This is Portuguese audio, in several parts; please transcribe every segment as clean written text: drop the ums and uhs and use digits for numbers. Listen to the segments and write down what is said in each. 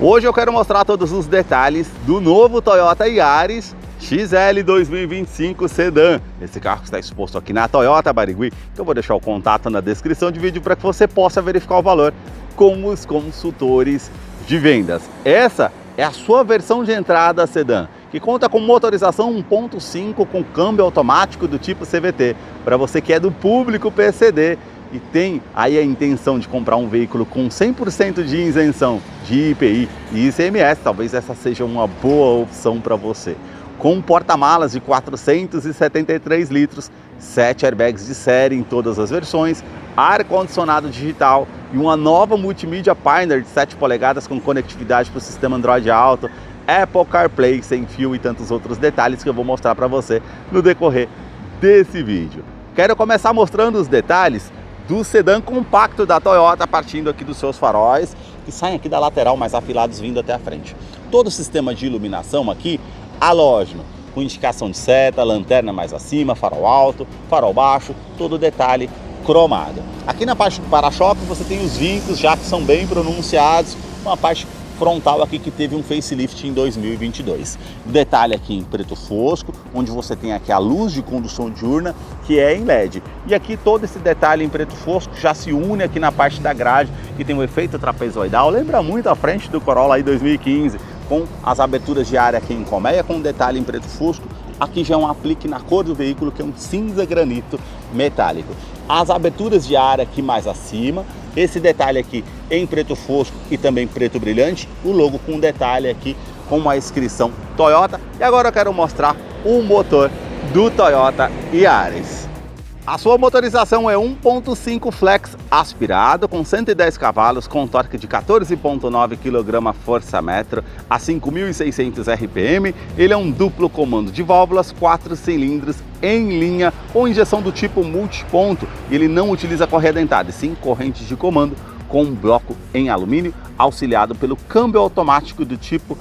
Hoje eu quero mostrar todos os detalhes do novo Toyota Yaris XL 2025 Sedan. Esse carro que está exposto aqui na Toyota Barigui, que eu vou deixar o contato na descrição de vídeo para que você possa verificar o valor com os consultores de vendas. Essa é a sua versão de entrada sedã, que conta com motorização 1.5 com câmbio automático do tipo CVT. Para você que é do público PCD e tem aí a intenção de comprar um veículo com 100% de isenção de IPI e ICMS, talvez essa seja uma boa opção para você. Com um porta-malas de 473 litros, 7 airbags de série em todas as versões, ar-condicionado digital e uma nova multimídia Pioneer de 7 polegadas com conectividade para o sistema Android Auto, Apple CarPlay sem fio e tantos outros detalhes que eu vou mostrar para você no decorrer desse vídeo. Quero começar mostrando os detalhes do sedã compacto da Toyota, partindo aqui dos seus faróis, que saem aqui da lateral mais afilados vindo até a frente. Todo o sistema de iluminação aqui halógeno, com indicação de seta, lanterna mais acima, farol alto, farol baixo, todo detalhe cromado. Aqui na parte do para-choque você tem os vincos já que são bem pronunciados, uma parte frontal aqui que teve um facelift em 2022. Detalhe aqui em preto fosco, onde você tem aqui a luz de condução diurna, que é em LED. E aqui todo esse detalhe em preto fosco já se une aqui na parte da grade, que tem um efeito trapezoidal, lembra muito a frente do Corolla aí 2015, com as aberturas de área aqui em colmeia, com detalhe em preto fosco. Aqui já é um aplique na cor do veículo, que é um cinza granito metálico. As aberturas de área aqui mais acima, esse detalhe aqui em preto fosco e também preto brilhante, o logo com detalhe aqui com uma inscrição Toyota. E agora eu quero mostrar o motor do Toyota Yaris. A sua motorização é 1.5 flex aspirado com 110 cavalos com torque de 14,9 kgfm a 5.600 RPM. Ele é um duplo comando de válvulas, 4 cilindros em linha com injeção do tipo multiponto. Ele não utiliza correia dentada, e sim correntes de comando com um bloco em alumínio auxiliado pelo câmbio automático do tipo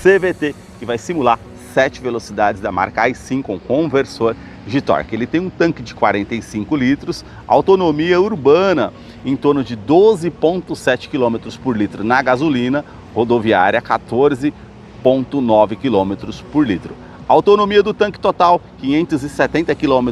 CVT, que vai simular 7 velocidades da marca i5 com conversor de torque. Ele tem um tanque de 45 litros, autonomia urbana em torno de 12,7 km por litro na gasolina, rodoviária 14,9 km por litro. Autonomia do tanque total 570 km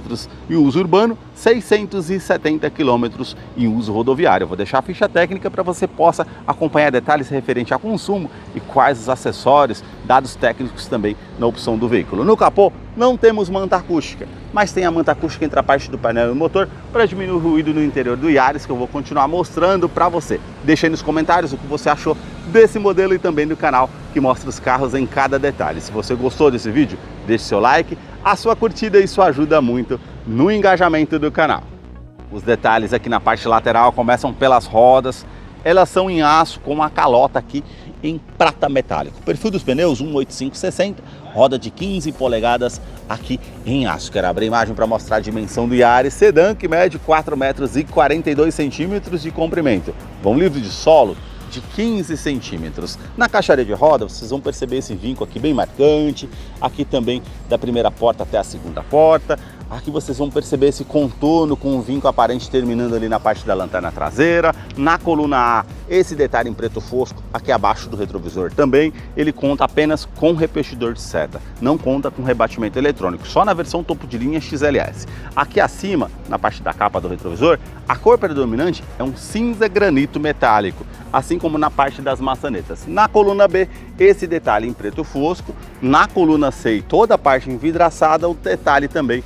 em uso urbano, 670 km em uso rodoviário. Eu vou deixar a ficha técnica para você possa acompanhar detalhes referentes a consumo e quais os acessórios, dados técnicos também na opção do veículo. No capô não temos manta acústica, mas tem a manta acústica entre a parte do painel e o motor para diminuir o ruído no interior do Yaris, que eu vou continuar mostrando para você. Deixa aí nos comentários o que você achou desse modelo e também do canal que mostra os carros em cada detalhe. Se você gostou desse vídeo, deixe seu like, a sua curtida, isso ajuda muito no engajamento do canal. Os detalhes aqui na parte lateral começam pelas rodas. Elas são em aço com uma calota aqui em prata metálico. O perfil dos pneus 185/60, roda de 15 polegadas aqui em aço. Quero abrir a imagem para mostrar a dimensão do Yaris sedã, que mede 4,42 m de comprimento. Vão livre de solo de 15 centímetros. Na caixaria de roda vocês vão perceber esse vinco aqui bem marcante, aqui também da primeira porta até a segunda porta. Aqui vocês vão perceber esse contorno com um vinco aparente terminando ali na parte da lanterna traseira. Na coluna A, esse detalhe em preto fosco aqui abaixo do retrovisor também. Ele conta apenas com repetidor de seta, não conta com rebatimento eletrônico, só na versão topo de linha XLS. Aqui acima, na parte da capa do retrovisor, a cor predominante é um cinza granito metálico, assim como na parte das maçanetas. Na coluna B, esse detalhe em preto fosco. Na coluna C e toda a parte envidraçada, o detalhe também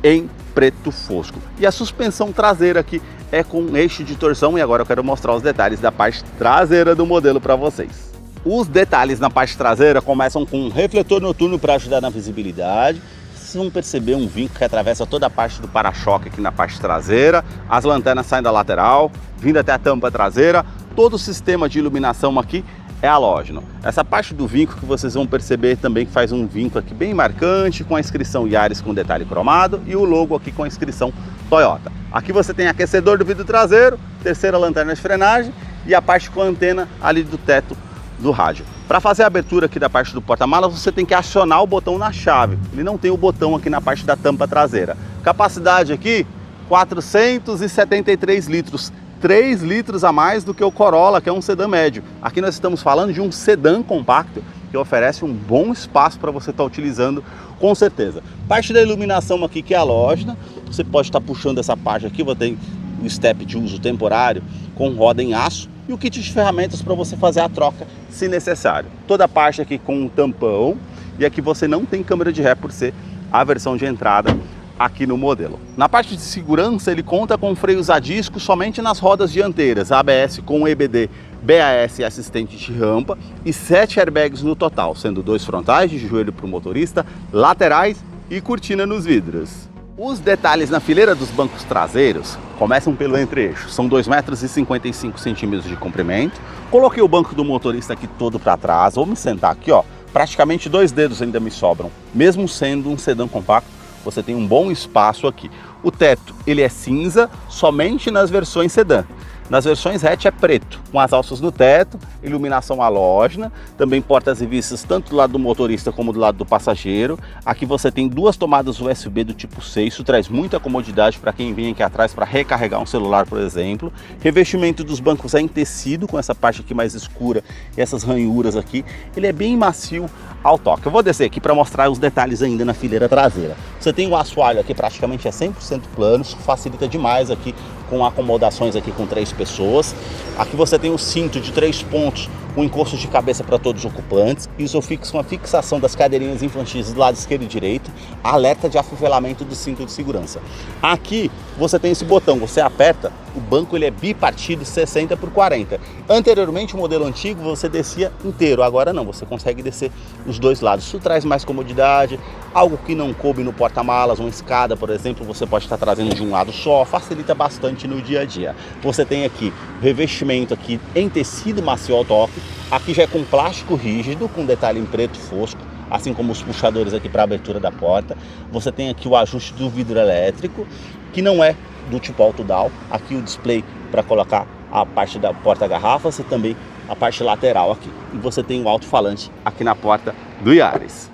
em preto fosco. E a suspensão traseira aqui é com eixo de torção, e agora eu quero mostrar os detalhes da parte traseira do modelo para vocês. Os detalhes na parte traseira começam com um refletor noturno para ajudar na visibilidade. Vocês vão perceber um vinco que atravessa toda a parte do para-choque aqui na parte traseira. As lanternas saem da lateral, vindo até a tampa traseira. Todo o sistema de iluminação aqui é halógeno. Essa parte do vinco que vocês vão perceber também que faz um vinco aqui bem marcante, com a inscrição Yaris com detalhe cromado e o logo aqui com a inscrição Toyota. Aqui você tem aquecedor do vidro traseiro, terceira lanterna de frenagem e a parte com a antena ali do teto do rádio. Para fazer a abertura aqui da parte do porta-malas, você tem que acionar o botão na chave. Ele não tem o botão aqui na parte da tampa traseira. Capacidade aqui, 473 litros, 3 litros a mais do que o Corolla, que é um sedã médio. Aqui nós estamos falando de um sedã compacto que oferece um bom espaço para você estar utilizando, com certeza. Parte da iluminação aqui, que é halógena, você pode estar puxando essa parte aqui, você tem o step de uso temporário com roda em aço e o kit de ferramentas para você fazer a troca se necessário. Toda a parte aqui com um tampão, e aqui você não tem câmera de ré por ser a versão de entrada aqui no modelo. Na parte de segurança, ele conta com freios a disco somente nas rodas dianteiras, ABS com EBD, BAS e assistente de rampa, e 7 airbags no total, sendo 2 frontais de joelho para o motorista, laterais e cortina nos vidros. Os detalhes na fileira dos bancos traseiros começam pelo entre-eixo, são 2,55 m de comprimento. Coloquei o banco do motorista aqui todo para trás, vou me sentar aqui, ó, praticamente 2 dedos ainda me sobram, mesmo sendo um sedã compacto. Você tem um bom espaço aqui. O teto, ele é cinza somente nas versões sedã. Nas versões hatch é preto, com as alças no teto, iluminação halógena, também portas e vistas tanto do lado do motorista como do lado do passageiro. Aqui você tem 2 tomadas USB do tipo C, isso traz muita comodidade para quem vem aqui atrás para recarregar um celular, por exemplo. Revestimento dos bancos é em tecido, com essa parte aqui mais escura e essas ranhuras aqui. Ele é bem macio ao toque. Eu vou descer aqui para mostrar os detalhes ainda na fileira traseira. Você tem o assoalho aqui, praticamente é 100% plano, isso facilita demais aqui com acomodações aqui com 3 pessoas. Aqui você tem o cinto de 3 pontos, com encosto de cabeça para todos os ocupantes, isofix com a fixação das cadeirinhas infantis do lado esquerdo e direito, alerta de afivelamento do cinto de segurança. Aqui você tem esse botão, você aperta, o banco ele é bipartido 60 por 40. Anteriormente, o modelo antigo, você descia inteiro, agora não, você consegue descer os 2 lados. Isso traz mais comodidade, algo que não coube no porta-malas, uma escada, por exemplo, você pode estar trazendo de um lado só, facilita bastante no dia a dia. Você tem aqui revestimento aqui em tecido macio ao toque, aqui já é com plástico rígido, com detalhe em preto fosco, assim como os puxadores aqui para abertura da porta. Você tem aqui o ajuste do vidro elétrico, que não é do tipo auto-down. Aqui o display para colocar a parte da porta-garrafas e também a parte lateral aqui. E você tem o alto-falante aqui na porta do Yaris.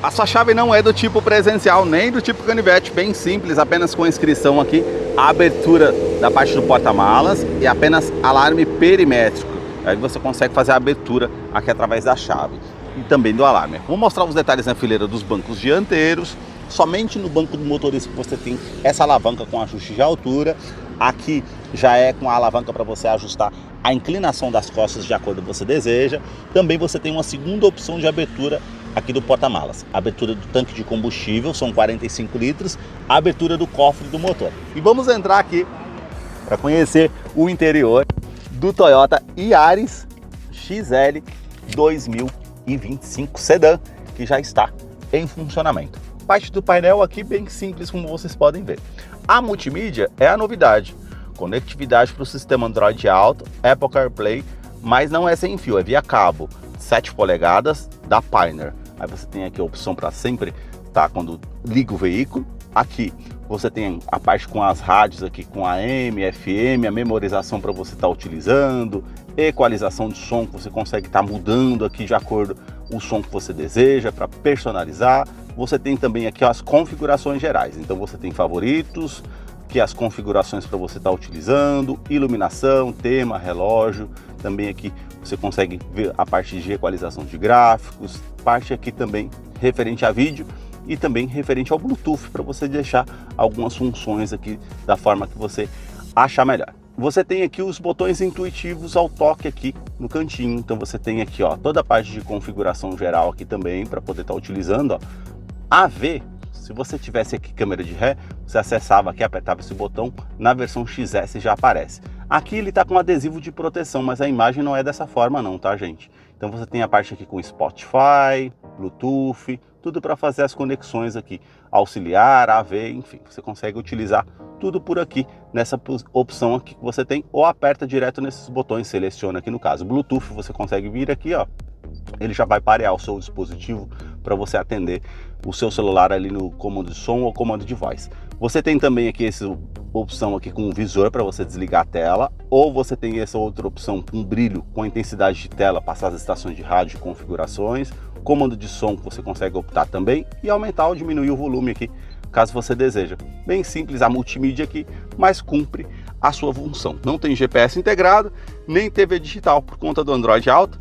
A sua chave não é do tipo presencial, nem do tipo canivete, bem simples, apenas com inscrição aqui, a abertura da parte do porta-malas e apenas alarme perimétrico. Aí você consegue fazer a abertura aqui através da chave e também do alarme. Vou mostrar os detalhes na fileira dos bancos dianteiros. Somente no banco do motorista que você tem essa alavanca com ajuste de altura. Aqui já é com a alavanca para você ajustar a inclinação das costas de acordo com o que você deseja. Também você tem uma segunda opção de abertura aqui do porta-malas. Abertura do tanque de combustível, são 45 litros. A abertura do cofre do motor. E vamos entrar aqui para conhecer o interior do Toyota Yaris XL 2025 sedã, que já está em funcionamento. Parte do painel aqui bem simples, como vocês podem ver. A multimídia é a novidade, conectividade para o sistema Android Auto, Apple CarPlay, mas não é sem fio, é via cabo, 7 polegadas da Pioneer. Aí você tem aqui a opção para sempre estar quando liga o veículo. Aqui você tem a parte com as rádios aqui com AM, FM, a memorização para você estar utilizando, equalização de som que você consegue estar mudando aqui de acordo com o som que você deseja para personalizar. Você tem também aqui as configurações gerais, então você tem favoritos, que as configurações para você estar utilizando, iluminação, tema, relógio, também aqui você consegue ver a parte de equalização de gráficos, parte aqui também referente a vídeo e também referente ao Bluetooth para você deixar algumas funções aqui da forma que você achar melhor. Você tem aqui os botões intuitivos ao toque aqui no cantinho, então você tem aqui ó, toda a parte de configuração geral aqui também para poder estar utilizando. Ó. AV, se você tivesse aqui câmera de ré, você acessava aqui, apertava esse botão, na versão XS já aparece. Aqui ele está com adesivo de proteção, mas a imagem não é dessa forma não, tá gente? Então você tem a parte aqui com Spotify, Bluetooth, tudo para fazer as conexões aqui, auxiliar, AV, enfim, você consegue utilizar tudo por aqui, nessa opção aqui que você tem, ou aperta direto nesses botões, seleciona aqui no caso, Bluetooth, você consegue vir aqui, ó, ele já vai parear o seu dispositivo para você atender o seu celular ali no comando de som ou comando de voz. Você tem também aqui essa opção aqui com o visor para você desligar a tela, ou você tem essa outra opção com brilho, com intensidade de tela, passar as estações de rádio e configurações, comando de som que você consegue optar também e aumentar ou diminuir o volume aqui, caso você deseja. Bem simples a multimídia aqui, mas cumpre a sua função. Não tem GPS integrado, nem TV digital por conta do Android Auto.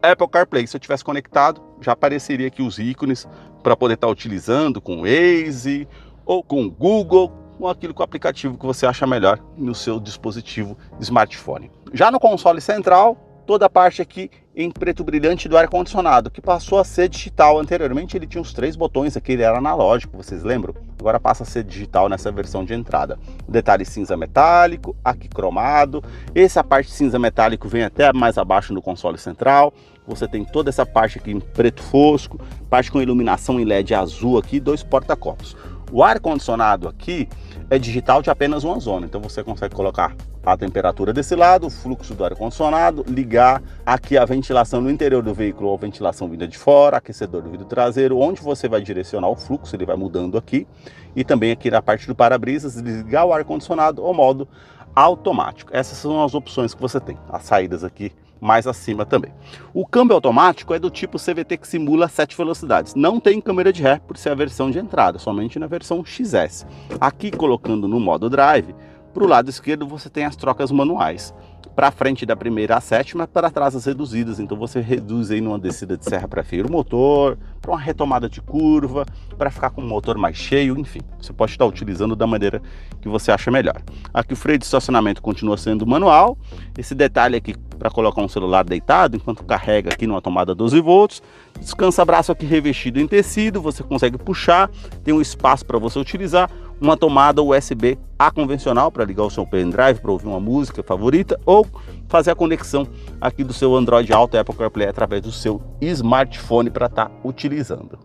Apple CarPlay, se eu tivesse conectado, já apareceria aqui os ícones para poder estar utilizando com o Waze ou com o Google, com aquilo com o aplicativo que você acha melhor no seu dispositivo smartphone. Já no console central, toda a parte aqui em preto brilhante do ar-condicionado, que passou a ser digital. Anteriormente ele tinha os 3 botões aqui, ele era analógico, vocês lembram? Agora passa a ser digital nessa versão de entrada. Detalhe cinza metálico, aqui cromado. Essa parte cinza metálico vem até mais abaixo no console central. Você tem toda essa parte aqui em preto fosco, parte com iluminação em LED azul aqui, 2 porta-copos. O ar-condicionado aqui é digital de apenas uma zona, então você consegue colocar a temperatura desse lado, o fluxo do ar-condicionado, ligar aqui a ventilação no interior do veículo ou ventilação vinda de fora, aquecedor do vidro traseiro, onde você vai direcionar o fluxo, ele vai mudando aqui, e também aqui na parte do para-brisas, ligar o ar-condicionado ao modo automático. Essas são as opções que você tem, as saídas aqui mais acima também. O câmbio automático é do tipo CVT que simula 7 velocidades. Não tem câmera de ré por ser a versão de entrada, somente na versão XS. Aqui colocando no modo drive, para o lado esquerdo você tem as trocas manuais. Para frente da primeira à sétima, para trás as reduzidas. Então você reduz aí numa descida de serra para frear o motor, para uma retomada de curva, para ficar com o motor mais cheio, enfim. Você pode estar utilizando da maneira que você acha melhor. Aqui o freio de estacionamento continua sendo manual. Esse detalhe aqui para colocar um celular deitado, enquanto carrega aqui numa tomada 12 volts. Descansa-braço aqui revestido em tecido, você consegue puxar, tem um espaço para você utilizar. Uma tomada USB-A convencional para ligar o seu pendrive para ouvir uma música favorita ou fazer a conexão aqui do seu Android Auto e Apple CarPlay através do seu smartphone para estar utilizando.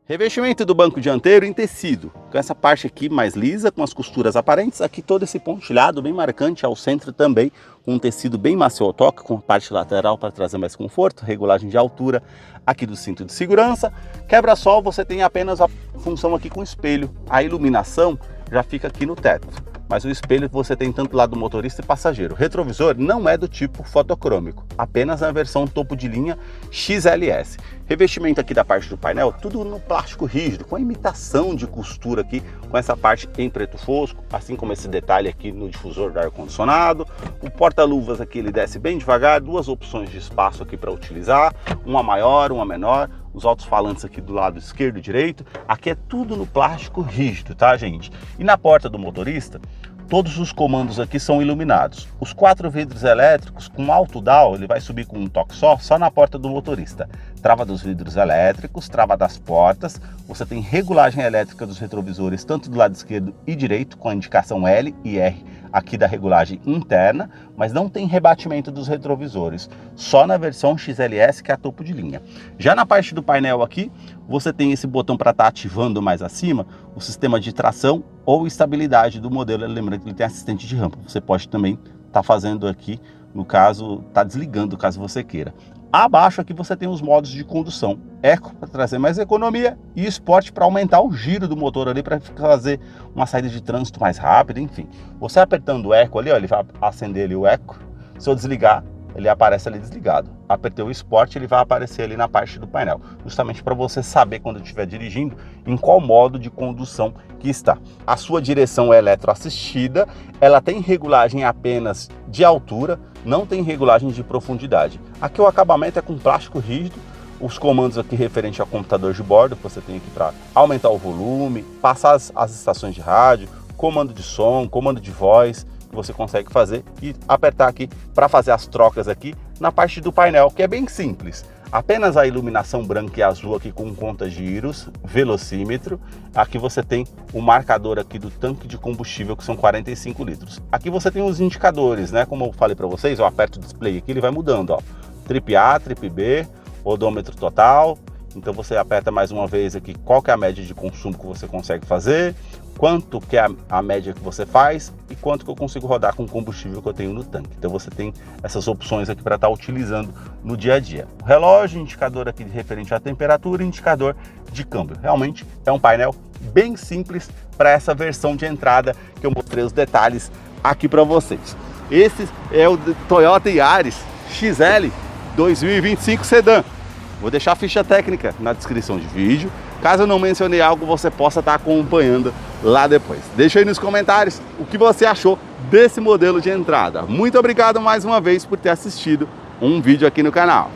Revestimento do banco dianteiro em tecido, com essa parte aqui mais lisa, com as costuras aparentes, aqui todo esse pontilhado bem marcante ao centro também, com um tecido bem macio ao toque, com a parte lateral para trazer mais conforto, regulagem de altura aqui do cinto de segurança. Quebra-sol, você tem apenas a função aqui com espelho, a iluminação já fica aqui no teto, mas o espelho você tem tanto lado do motorista e passageiro. O retrovisor não é do tipo fotocrômico, apenas na versão topo de linha XLS. Revestimento aqui da parte do painel, tudo no plástico rígido, com a imitação de costura aqui, com essa parte em preto fosco, assim como esse detalhe aqui no difusor do ar-condicionado. O porta-luvas aqui ele desce bem devagar, 2 opções de espaço aqui para utilizar, uma maior, uma menor. Os alto-falantes aqui do lado esquerdo e direito, aqui é tudo no plástico rígido, tá, gente? E na porta do motorista, todos os comandos aqui são iluminados. Os 4 vidros elétricos com alto down, ele vai subir com um toque só na porta do motorista. Trava dos vidros elétricos, trava das portas, você tem regulagem elétrica dos retrovisores, tanto do lado esquerdo e direito, com a indicação L e R aqui da regulagem interna, mas não tem rebatimento dos retrovisores, só na versão XLS, que é a topo de linha. Já na parte do painel aqui, você tem esse botão para estar ativando mais acima o sistema de tração ou estabilidade do modelo. Lembrando que ele tem assistente de rampa, você pode também estar fazendo aqui, no caso, tá desligando caso você queira. Abaixo aqui você tem os modos de condução, Eco para trazer mais economia e Sport para aumentar o giro do motor ali, para fazer uma saída de trânsito mais rápida, enfim. Você apertando o Eco ali, ó, ele vai acender ali o Eco, se eu desligar, ele aparece ali desligado. Apertei o Sport, ele vai aparecer ali na parte do painel, justamente para você saber quando estiver dirigindo em qual modo de condução que está. A sua direção é eletroassistida, ela tem regulagem apenas de altura, não tem regulagem de profundidade. Aqui o acabamento é com plástico rígido, os comandos aqui referente ao computador de bordo, que você tem aqui para aumentar o volume, passar as estações de rádio, comando de som, comando de voz, que você consegue fazer e apertar aqui para fazer as trocas aqui na parte do painel, que é bem simples. Apenas a iluminação branca e azul aqui com conta-giros, velocímetro. Aqui você tem o marcador aqui do tanque de combustível, que são 45 litros. Aqui você tem os indicadores, né? Como eu falei para vocês, eu aperto o display aqui, ele vai mudando, ó. Trip A, Trip B, odômetro total. Então você aperta mais uma vez aqui qual que é a média de consumo que você consegue fazer, quanto que é a média que você faz e quanto que eu consigo rodar com o combustível que eu tenho no tanque. Então você tem essas opções aqui para estar utilizando no dia a dia. O relógio, indicador aqui referente à temperatura, indicador de câmbio. Realmente é um painel bem simples para essa versão de entrada que eu mostrei os detalhes aqui para vocês. Esse é o Toyota Yaris XL 2025 Sedan. Vou deixar a ficha técnica na descrição de vídeo. Caso eu não mencionei algo, você possa estar acompanhando lá depois. Deixa aí nos comentários o que você achou desse modelo de entrada. Muito obrigado mais uma vez por ter assistido um vídeo aqui no canal.